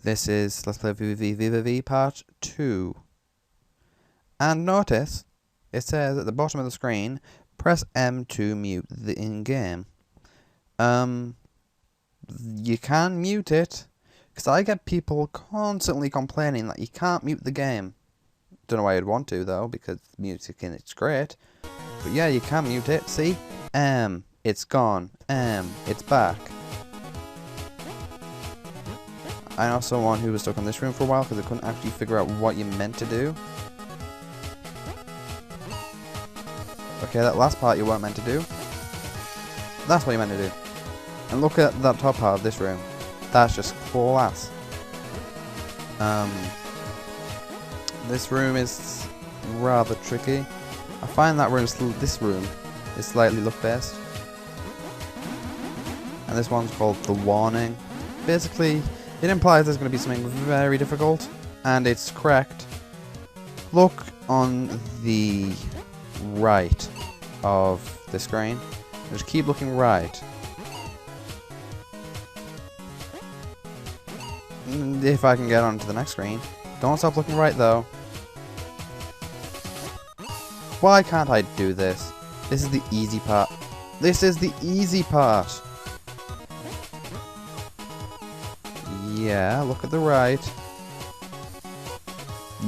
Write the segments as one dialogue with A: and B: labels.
A: This is Let's Play VVVVV Part 2. And notice, it says at the bottom of the screen, press M to mute the in-game. You can mute it, because I get people constantly complaining that you can't mute the game. Don't know why you'd want to, though, because music in it's great. But yeah, you can mute it, see? It's gone. It's back. I know someone who was stuck in this room for a while because they couldn't actually figure out what you meant to do. Okay, that last part you weren't meant to do. That's what you meant to do. And look at that top part of this room. That's just class. This room is rather tricky. I find that this room is slightly luck-based. And this one's called The Warning. Basically, it implies there's going to be something very difficult, and it's correct. Look on the right of the screen. Just keep looking right. And if I can get on to the next screen. Don't stop looking right, though. Why can't I do this? This is the easy part. This is the easy part. Yeah, look at the right.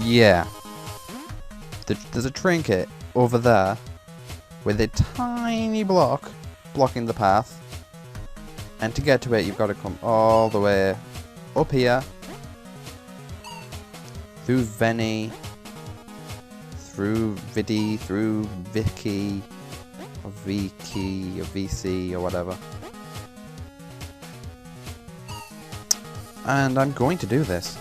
A: Yeah. There's a trinket over there with a tiny block blocking the path. And to get to it, you've got to come all the way up here. Through Venny. Through Vidi. Through Vicky. Or Viki. Or VC. Or whatever. And I'm going to do this.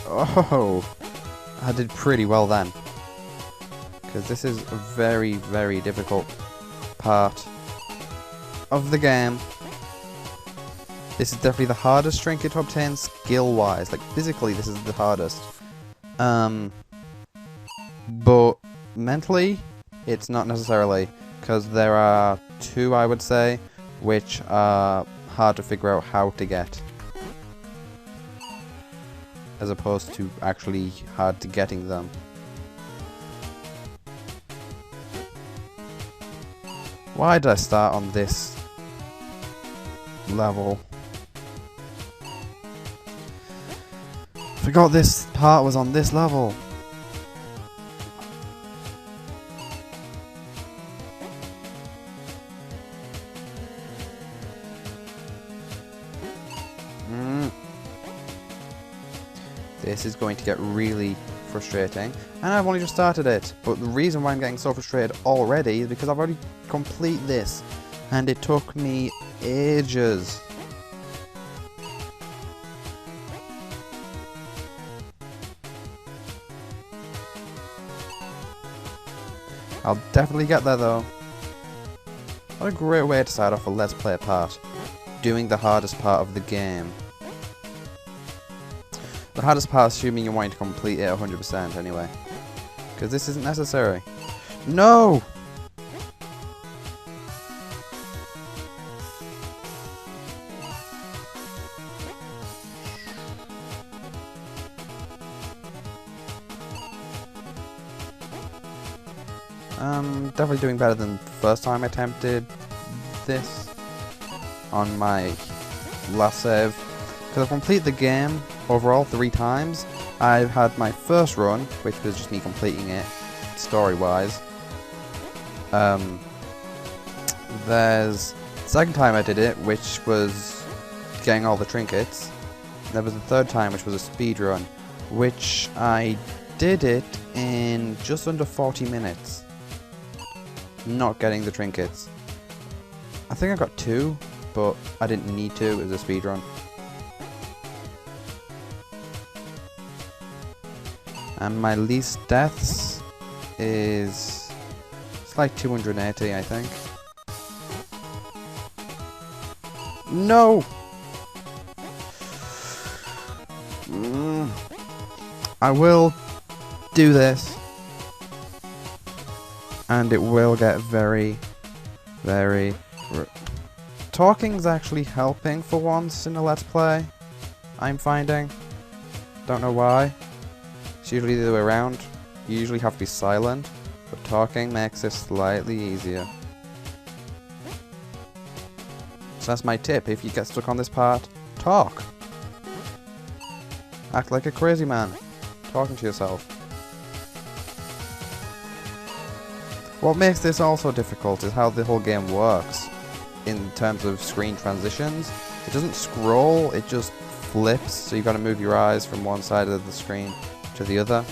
A: Oh, I did pretty well then. Because this is a very, very difficult part of the game. This is definitely the hardest trinket to obtain skill-wise. Like, physically, this is the hardest. But mentally, it's not necessarily. Because there are two, I would say, which are hard to figure out how to get. As opposed to actually hard to getting them. Why did I start on this level? Forgot this part was on this level. This is going to get really frustrating. And I've only just started it. But the reason why I'm getting so frustrated already is because I've already completed this. And it took me ages. I'll definitely get there though. What a great way to start off a Let's Play part. Doing the hardest part of the game. The hardest part assuming you're wanting to complete it 100% anyway. Because this isn't necessary. No! Definitely doing better than the first time I attempted this on my last save. Because I've completed the game overall 3 times. I've had my first run, which was just me completing it story-wise. There's the second time I did it, which was getting all the trinkets. There was the third time, which was a speedrun, which I did it in just under 40 minutes. Not getting the trinkets. I think I got 2, but I didn't need to, it was a speedrun. And my least deaths is... it's like 280, I think. No! I will do this, and it will get very, very... Talking's actually helping for once in a Let's Play, I'm finding. Don't know why. It's usually the other way around. You usually have to be silent, but talking makes it slightly easier. So that's my tip. If you get stuck on this part, talk. Act like a crazy man, talking to yourself. What makes this also difficult is how the whole game works in terms of screen transitions. It doesn't scroll, it just flips, so you've got to move your eyes from one side of the screen to the other,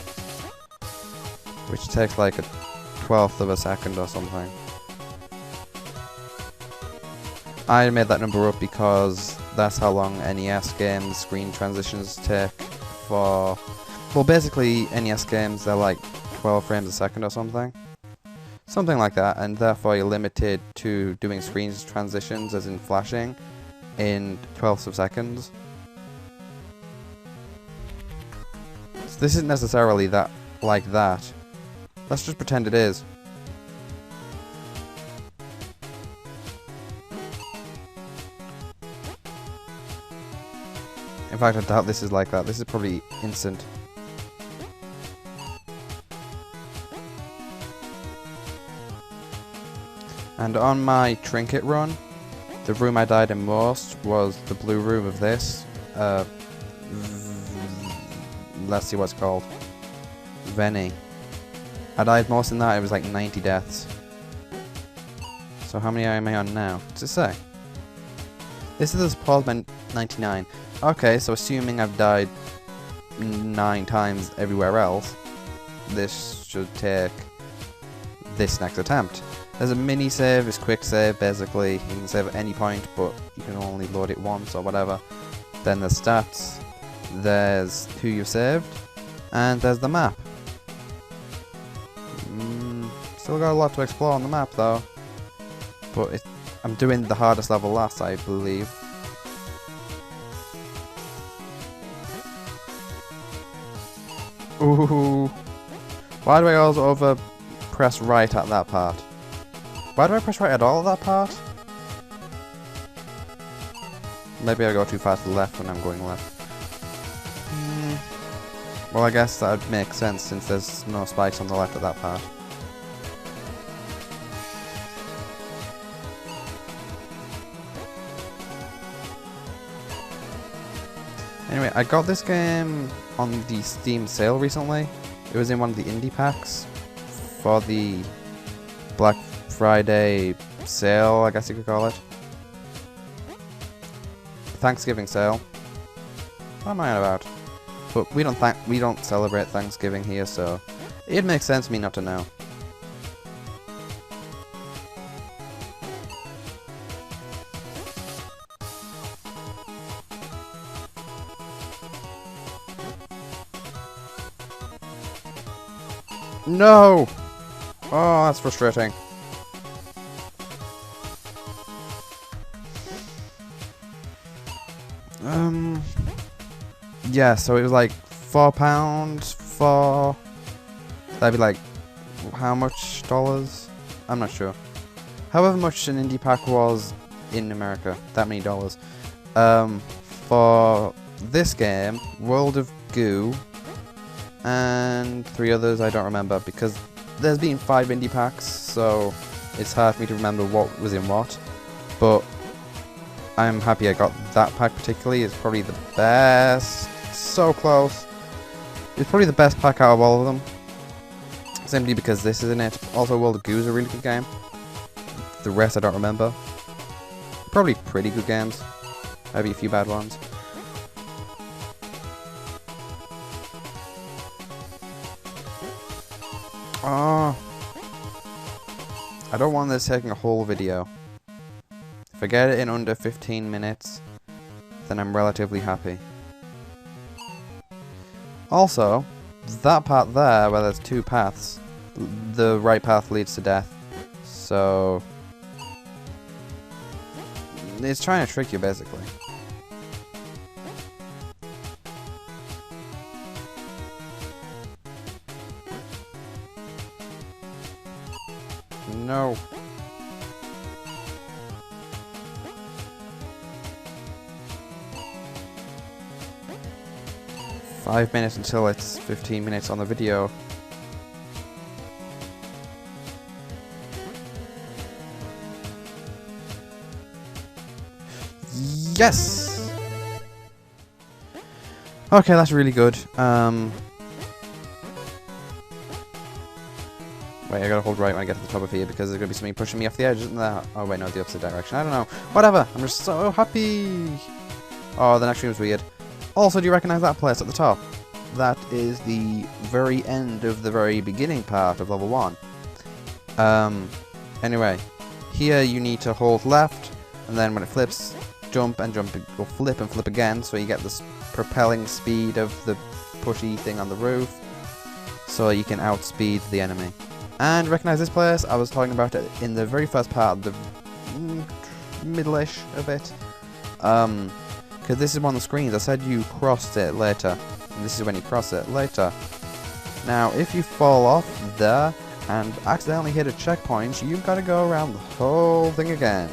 A: which takes like a 1/12 of a second or something. I made that number up because that's how long NES games screen transitions take for... Well, basically NES games, they're like 12 frames a second or something. Something like that, and therefore you're limited to doing screen transitions, as in flashing, in 1/12 of seconds. So this isn't necessarily that like that. Let's just pretend it is. In fact, I doubt this is like that. This is probably instant. And on my trinket run, the room I died in most was the blue room of this. Let's see what's called. Venny. I died most in that. It was like 90 deaths. So how many am I on now? What's it say? This is the pause by 99. Okay, so assuming I've died 9 times everywhere else, this should take this next attempt. There's a mini save, it's quick save basically. You can save at any point, but you can only load it once or whatever. Then there's stats, there's who you saved, and there's the map. Still got a lot to explore on the map though. But I'm doing the hardest level last, I believe. Ooh. Why do I always over press right at that part? Why do I press right at all of that part? Maybe I go too far to the left when I'm going left. Well, I guess that would make sense since there's no spikes on the left at that part. Anyway, I got this game on the Steam sale recently. It was in one of the indie packs for the Black Friday sale, I guess you could call it. Thanksgiving sale. What am I on about? But we don't celebrate Thanksgiving here, so it makes sense to me not to know. No! Oh, that's frustrating. Yeah, so it was like £4 for... That'd be like... How much dollars? I'm not sure. However much an indie pack was in America. That many dollars. For this game, World of Goo, and 3 others I don't remember, because there's been 5 indie packs, so it's hard for me to remember what was in what. But I'm happy I got that pack particularly. It's probably the best. So close. It's probably the best pack out of all of them. Simply because this is in it. Also, World of Goo is a really good game. The rest I don't remember. Probably pretty good games. Maybe a few bad ones. Oh, I don't want this taking a whole video. If I get it in under 15 minutes, then I'm relatively happy. Also, that part there, where there's 2 paths, the right path leads to death. So it's trying to trick you, basically. No. "5 minutes until it's 15 minutes on the video." Yes! Okay, that's really good. Wait, I gotta hold right when I get to the top of here because there's gonna be something pushing me off the edge, isn't there? Oh wait, no, the opposite direction. I don't know. Whatever, I'm just so happy! Oh, the next room was weird. Also, do you recognize that place at the top? That is the very end of the very beginning part of level 1. Anyway, here you need to hold left, and then when it flips, jump, and jump, it will flip and flip again, so you get this propelling speed of the pushy thing on the roof, so you can outspeed the enemy. And recognize this place? I was talking about it in the very first part, the middle-ish of it. Because this is one of the screens. I said you crossed it later. And this is when you cross it later. Now, if you fall off there and accidentally hit a checkpoint, you've got to go around the whole thing again.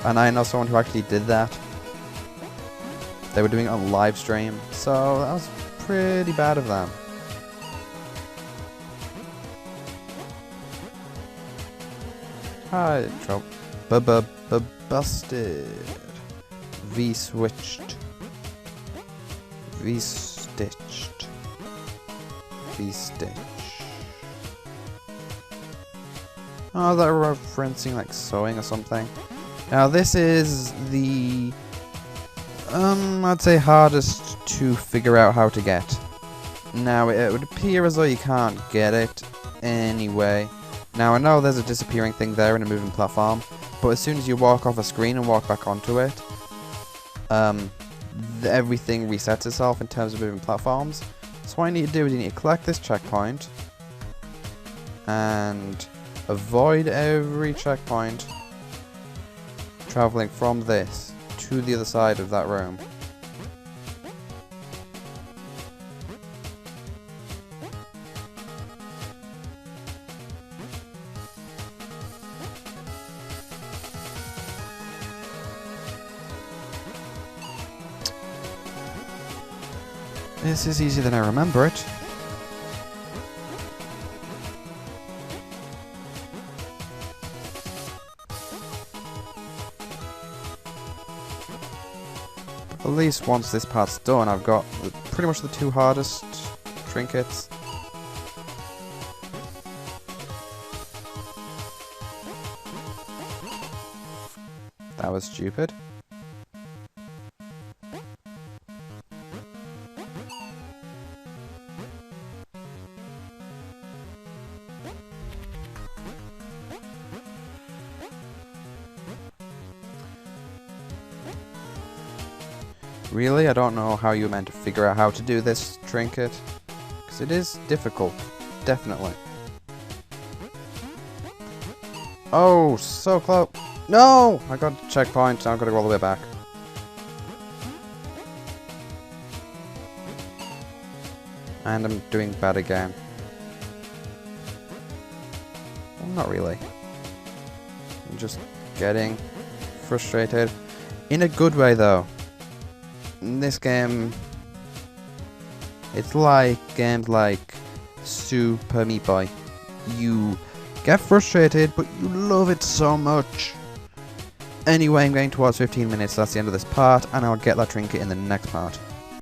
A: And I know someone who actually did that. They were doing it on live stream, so that was pretty bad of them. Hi, trope. Busted. V-switched. V-stitched. V-stitch. Oh, they're referencing like sewing or something. Now this is the I'd say hardest to figure out how to get. Now it would appear as though you can't get it anyway. Now I know there's a disappearing thing there in a moving platform, but as soon as you walk off a screen and walk back onto it, everything resets itself in terms of moving platforms. So what you need to do is you need to collect this checkpoint and avoid every checkpoint traveling from this to the other side of that room. This is easier than I remember it. At least once this part's done, I've got pretty much the two hardest trinkets. That was stupid. Really? I don't know how you meant to figure out how to do this trinket. Because it is difficult. Definitely. Oh, so close. No! I got a checkpoint. Now I've got to go all the way back. And I'm doing bad again. Well, not really. I'm just getting frustrated. In a good way, though. In this game, it's like games like Super Meat Boy. You get frustrated, but you love it so much. Anyway, I'm going towards 15 minutes, so that's the end of this part, and I'll get that trinket in the next part.